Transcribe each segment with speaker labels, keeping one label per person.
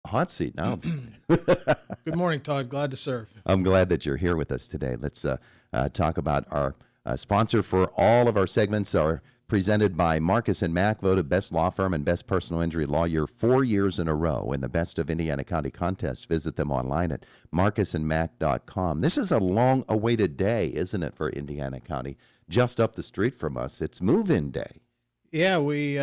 Speaker 1: hot seat now.
Speaker 2: Good morning, Todd. Glad to serve.
Speaker 1: I'm glad that you're here with us today. Let's talk about our sponsor for all of our segments. Are presented by Marcus and Mack, voted best law firm and best personal injury lawyer 4 years in a row in the Best of Indiana County contest. Visit them online at marcusandmack.com. This is a long-awaited day, isn't it, for Indiana County? Just up the street from us, it's move-in day.
Speaker 2: Yeah, we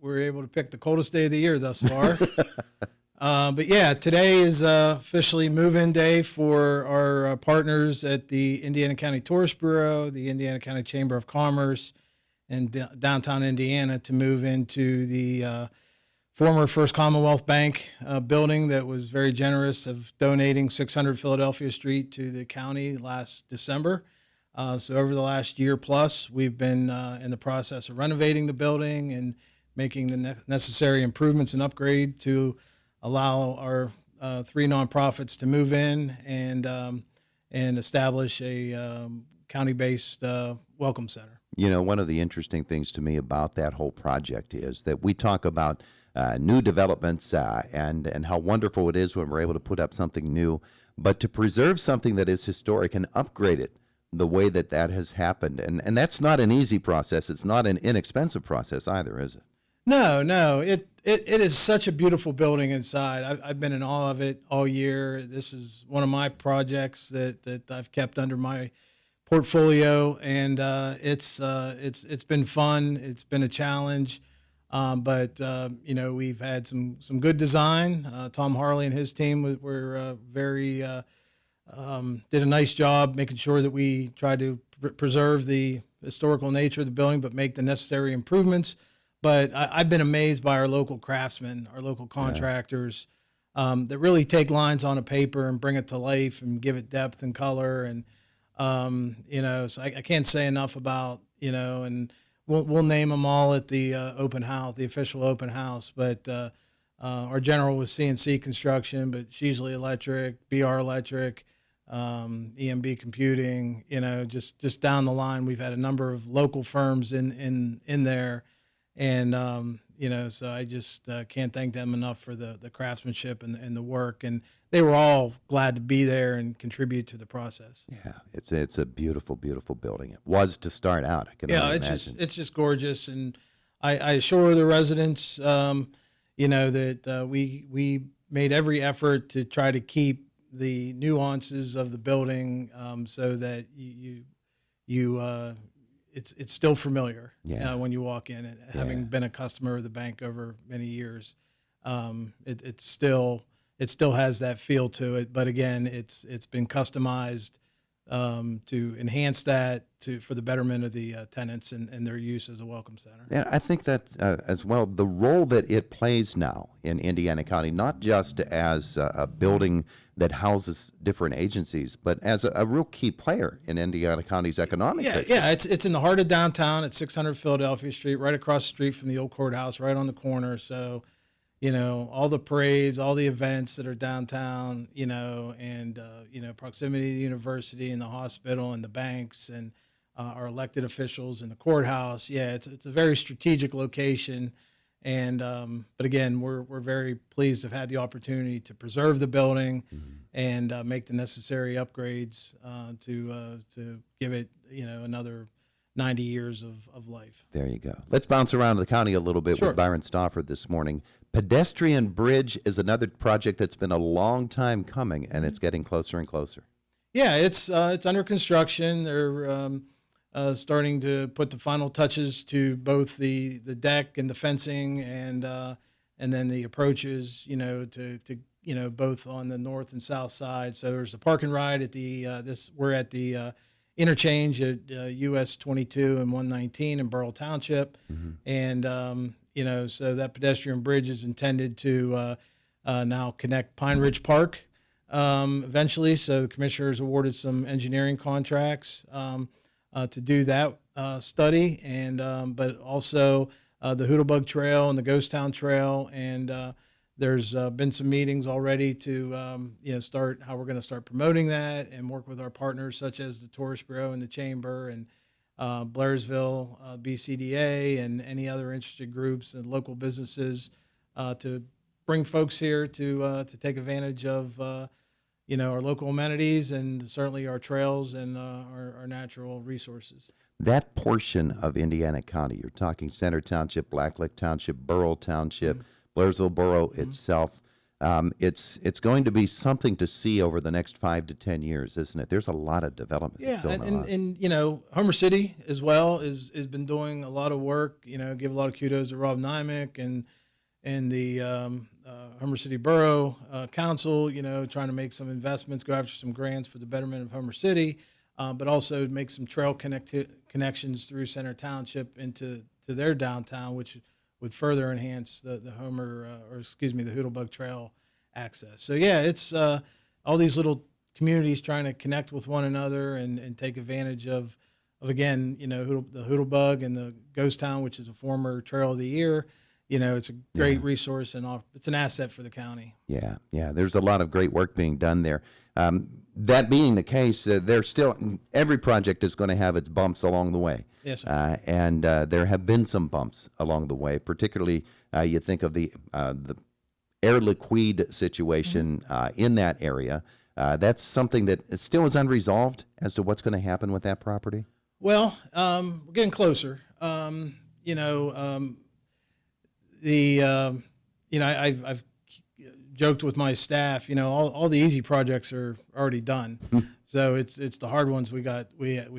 Speaker 2: were able to pick the coldest day of the year thus far. But yeah, today is officially move-in day for our partners at the Indiana County Tourist Bureau, the Indiana County Chamber of Commerce, and downtown Indiana to move into the former First Commonwealth Bank building that was very generous of donating 600 Philadelphia Street to the county last December. So over the last year plus, we've been in the process of renovating the building and making the necessary improvements and upgrade to allow our three nonprofits to move in and establish a county-based welcome center.
Speaker 1: You know, one of the interesting things to me about that whole project is that we talk about new developments and how wonderful it is when we're able to put up something new, but to preserve something that is historic and upgrade it the way that has happened. And that's not an easy process. It's not an inexpensive process either, is it?
Speaker 2: No. It is such a beautiful building inside. I've been in awe of it all year. This is one of my projects that I've kept under my portfolio, and it's been fun. It's been a challenge, but you know, we've had some good design. Tom Harley and his team were very did a nice job making sure that we tried to preserve the historical nature of the building, but make the necessary improvements. But I've been amazed by our local craftsmen, our local contractors, that really take lines on a paper and bring it to life and give it depth and color. And you know, so I can't say enough about, you know, and we'll name them all at the open house, the official open house. But our general was CNC Construction, but Sheasley Electric, BR Electric, EMB Computing. You know, just down the line, we've had a number of local firms in there, and you know, so I just can't thank them enough for the craftsmanship and the work. And they were all glad to be there and contribute to the process.
Speaker 1: Yeah, it's a beautiful, beautiful building. It was to start out. I can only imagine.
Speaker 2: It's just gorgeous, and I assure the residents, you know, that we made every effort to try to keep the nuances of the building so that it's still familiar when you walk in. And having been a customer of the bank over many years, it still has that feel to it. But again, it's been customized to enhance that for the betterment of the tenants and their use as a welcome center.
Speaker 1: And I think that as well, the role that it plays now in Indiana County, not just as a building that houses different agencies, but as a real key player in Indiana County's economic picture.
Speaker 2: Yeah, it's in the heart of downtown at 600 Philadelphia Street, right across the street from the old courthouse, right on the corner. So, you know, all the parades, all the events that are downtown, you know, and, you know, proximity to the university and the hospital and the banks and our elected officials and the courthouse. Yeah, it's a very strategic location. And but again, we're very pleased to have had the opportunity to preserve the building and make the necessary upgrades to give it, you know, another 90 years of life.
Speaker 1: There you go. Let's bounce around the county a little bit with Byron Stauffer this morning. Pedestrian Bridge is another project that's been a long time coming, and it's getting closer and closer.
Speaker 2: Yeah, it's under construction. They're starting to put the final touches to both the deck and the fencing and then the approaches, you know, to you know, both on the north and south side. So there's a park and ride at the we're at the interchange at US 22 and 119 in Burrell Township, and you know, so that pedestrian bridge is intended to now connect Pine Ridge Park eventually. So the commissioners awarded some engineering contracts to do that study, and but also the Hoodlebug Trail and the Ghost Town Trail, and there's been some meetings already to you know, start how we're going to start promoting that and work with our partners such as the Tourist Bureau and the Chamber and Blairsville, BCDA, and any other interested groups and local businesses to bring folks here to take advantage of our local amenities and certainly our trails and our natural resources.
Speaker 1: That portion of Indiana County, you're talking Center Township, Blacklick Township, Burrell Township, Blairsville Borough itself. It's going to be something to see over the next 5 to 10 years, isn't it? There's a lot of development that's going on.
Speaker 2: And Homer City as well has been doing a lot of work. Give a lot of kudos to Rob Nymick and the Homer City Borough Council. Trying to make some investments, go after some grants for the betterment of Homer City, but also make some trail connections through Center Township into their downtown, which would further enhance the Hoodlebug Trail access. So yeah, it's all these little communities trying to connect with one another and take advantage of again, the Hoodlebug and the Ghost Town, which is a former Trail of the Year. It's a great resource and it's an asset for the county.
Speaker 1: Yeah. There's a lot of great work being done there. That being the case, there's still every project is going to have its bumps along the way.
Speaker 2: Yes, sir.
Speaker 1: And there have been some bumps along the way. Particularly, you think of the air liquide situation in that area. That's something that still is unresolved as to what's going to happen with that property.
Speaker 2: Well, we're getting closer. I've joked with my staff, all the easy projects are already done. So it's the hard ones we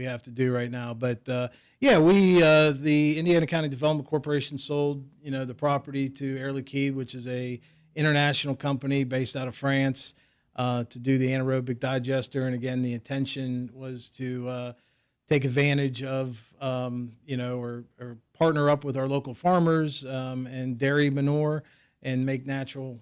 Speaker 2: have to do right now. But the Indiana County Development Corporation sold, the property to Air Liquide, which is a international company based out of France, to do the anaerobic digester. And again, the intention was to take advantage of, or partner up with our local farmers and dairy manure and make natural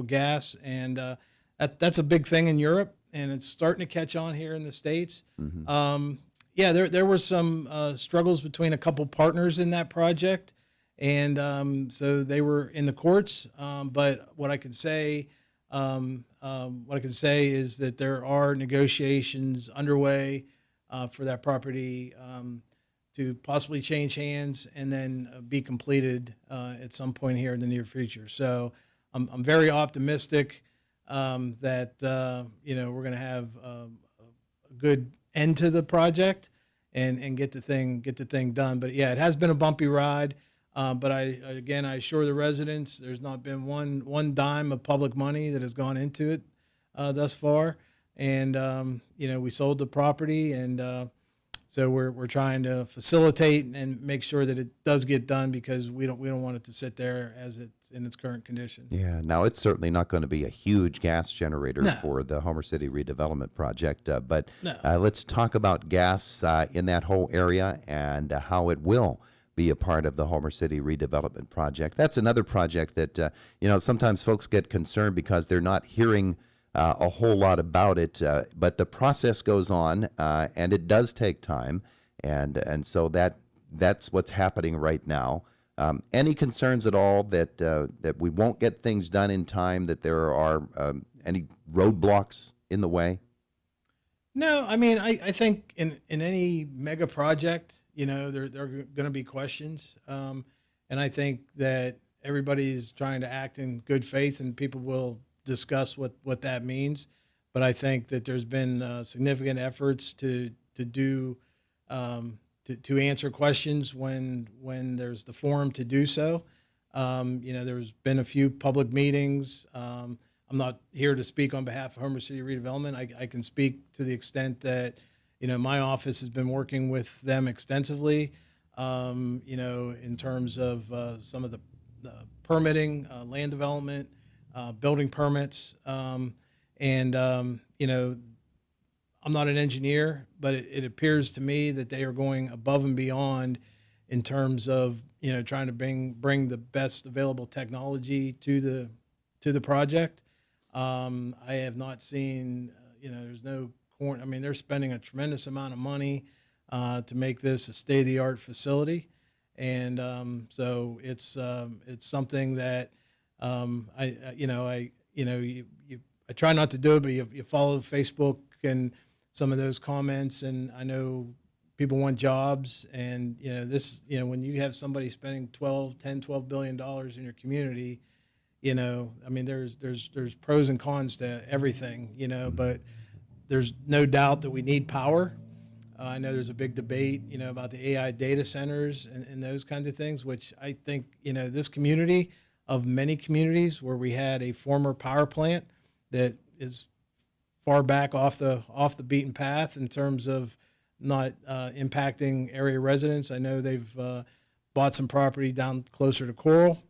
Speaker 2: gas. And that's a big thing in Europe, and it's starting to catch on here in the States. There were some struggles between a couple partners in that project, and so they were in the courts. But what I can say is that there are negotiations underway for that property to possibly change hands and then be completed at some point here in the near future. So I'm very optimistic that we're going to have a good end to the project and get the thing done. But yeah, it has been a bumpy ride. But I assure the residents there's not been one dime of public money that has gone into it thus far. And we sold the property, and so we're trying to facilitate and make sure that it does get done, because we don't want it to sit there as it's in its current condition.
Speaker 1: Yeah, now it's certainly not going to be a huge gas generator
Speaker 2: No.
Speaker 1: for the Homer City redevelopment project, but
Speaker 2: No.
Speaker 1: Let's talk about gas in that whole area and how it will be a part of the Homer City redevelopment project. That's another project that sometimes folks get concerned because they're not hearing a whole lot about it, but the process goes on, and it does take time, and so that's what's happening right now. Any concerns at all that we won't get things done in time, that there are any roadblocks in the way?
Speaker 2: No, I mean, I think in any mega project, there are going to be questions, and I think that everybody's trying to act in good faith, and people will discuss what that means. But I think that there's been significant efforts to answer questions when there's the forum to do so. There's been a few public meetings. I'm not here to speak on behalf of Homer City Redevelopment. I can speak to the extent that my office has been working with them extensively. In terms of some of the permitting, land development, building permits, and I'm not an engineer, but it appears to me that they are going above and beyond in terms of trying to bring the best available technology to the project. I have not seen there's no corn. I mean, they're spending a tremendous amount of money to make this a state-of-the-art facility, and so it's something that I try not to do it, but you follow Facebook and some of those comments, and I know people want jobs, and when you have somebody spending $12 billion in your community, I mean, there's pros and cons to everything, but there's no doubt that we need power. I know there's a big debate, about the AI data centers and those kinds of things, which I think, this community of many communities where we had a former power plant that is far back off the beaten path in terms of not impacting area residents. I know they've bought some property down closer to Coral,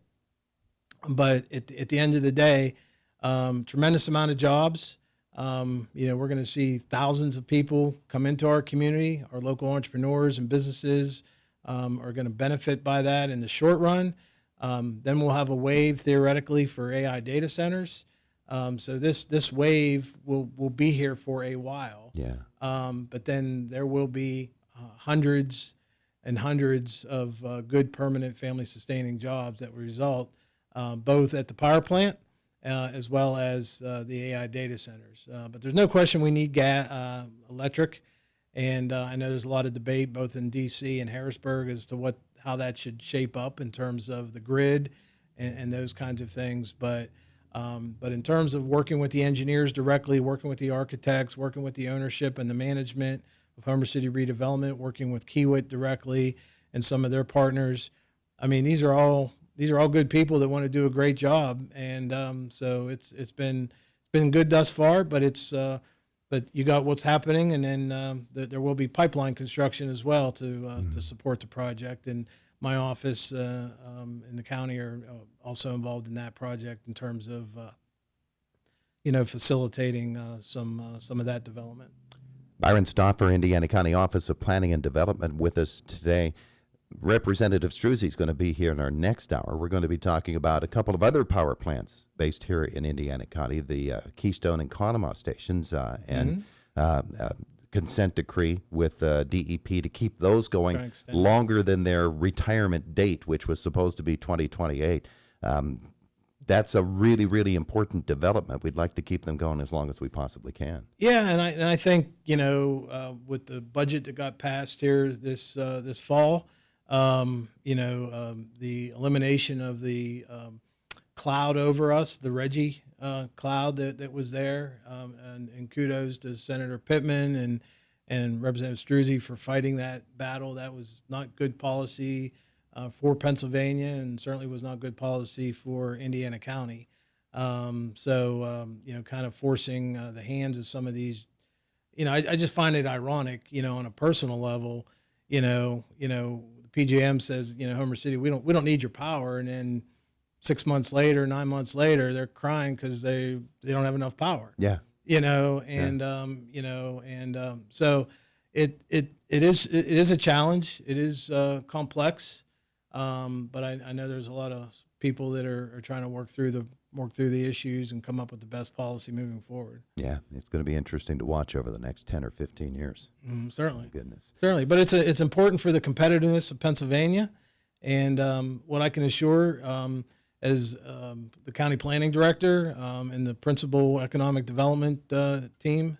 Speaker 2: but at the end of the day, tremendous amount of jobs. We're going to see thousands of people come into our community. Our local entrepreneurs and businesses are going to benefit by that in the short run. Then we'll have a wave theoretically for AI data centers. So this wave will be here for a while.
Speaker 1: Yeah.
Speaker 2: But then there will be hundreds and hundreds of good permanent family sustaining jobs that will result both at the power plant as well as the AI data centers. But there's no question we need electric. And I know there's a lot of debate both in D.C. and Harrisburg as to how that should shape up in terms of the grid and those kinds of things. But in terms of working with the engineers directly, working with the architects, working with the ownership and the management of Homer City Redevelopment, working with Kiewit directly and some of their partners, I mean, these are all good people that want to do a great job, and so it's been good thus far. But you got what's happening, and then there will be pipeline construction as well to support the project. And my office in the county are also involved in that project in terms of facilitating some of that development.
Speaker 1: Byron Stauffer, Indiana County Office of Planning and Development, with us today. Representative Struzzi is going to be here in our next hour. We're going to be talking about a couple of other power plants based here in Indiana County, the Keystone and Conemaugh stations, and consent decree with DEP to keep those going longer than their retirement date, which was supposed to be 2028. That's a really, really important development. We'd like to keep them going as long as we possibly can.
Speaker 2: Yeah, and I think with the budget that got passed here this fall, the elimination of the cloud over us, the Reggie cloud that was there, and kudos to Senator Pittman and Representative Struzzi for fighting that battle. That was not good policy for Pennsylvania, and certainly was not good policy for Indiana County. Kind of forcing the hands of some of these. I just find it ironic, on a personal level. PJM says, Homer City, we don't need your power, and then 6 months later, 9 months later, they're crying because they don't have enough power.
Speaker 1: Yeah.
Speaker 2: So it is a challenge. It is complex, but I know there's a lot of people that are trying to work through the issues and come up with the best policy moving forward.
Speaker 1: Yeah, it's going to be interesting to watch over the next 10 or 15 years.
Speaker 2: Certainly.
Speaker 1: Oh, goodness.
Speaker 2: Certainly. But it's important for the competitiveness of Pennsylvania. And what I can assure as the county planning director and the principal economic development team,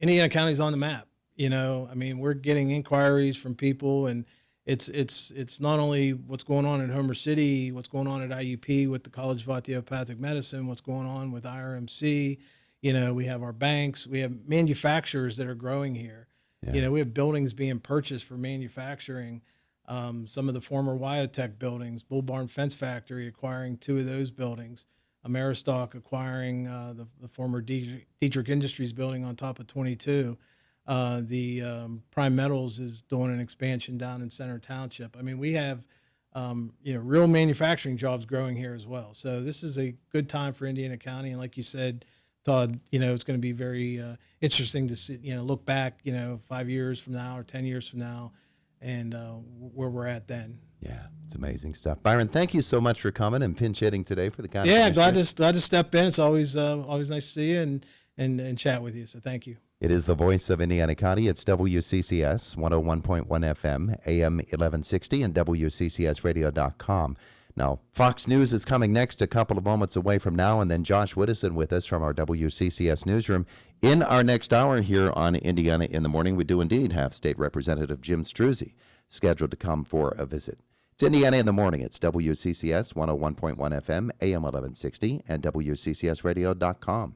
Speaker 2: Indiana County's on the map. We're getting inquiries from people, and it's not only what's going on in Homer City, what's going on at IUP with the College of Osteopathic Medicine, what's going on with IRMC. We have our banks, we have manufacturers that are growing here. Yeah. We have buildings being purchased for manufacturing. Some of the former Wyotech buildings, Bull Barn Fence Factory acquiring 2 of those buildings, Ameristock acquiring the former Dietrich Industries building on top of 22. The Prime Metals is doing an expansion down in Center Township. We have real manufacturing jobs growing here as well. So this is a good time for Indiana County, and like you said, Todd, it's going to be very interesting to see, look back, 5 years from now or 10 years from now, and where we're at then.
Speaker 1: Yeah, it's amazing stuff. Byron, thank you so much for coming and pinch hitting today for the county.
Speaker 2: Yeah, glad to step in. It's always nice to see you and chat with you. So thank you.
Speaker 1: It is the voice of Indiana County. It's WCCS 101.1 FM, AM 1160, and WCCSradio.com. Now, Fox News is coming next a couple of moments away from now, and then Josh Widdison with us from our WCCS newsroom. In our next hour here on Indiana in the Morning, we do indeed have State Representative Jim Struzzi scheduled to come for a visit. It's Indiana in the Morning. It's WCCS 101.1 FM, AM 1160, and WCCSradio.com.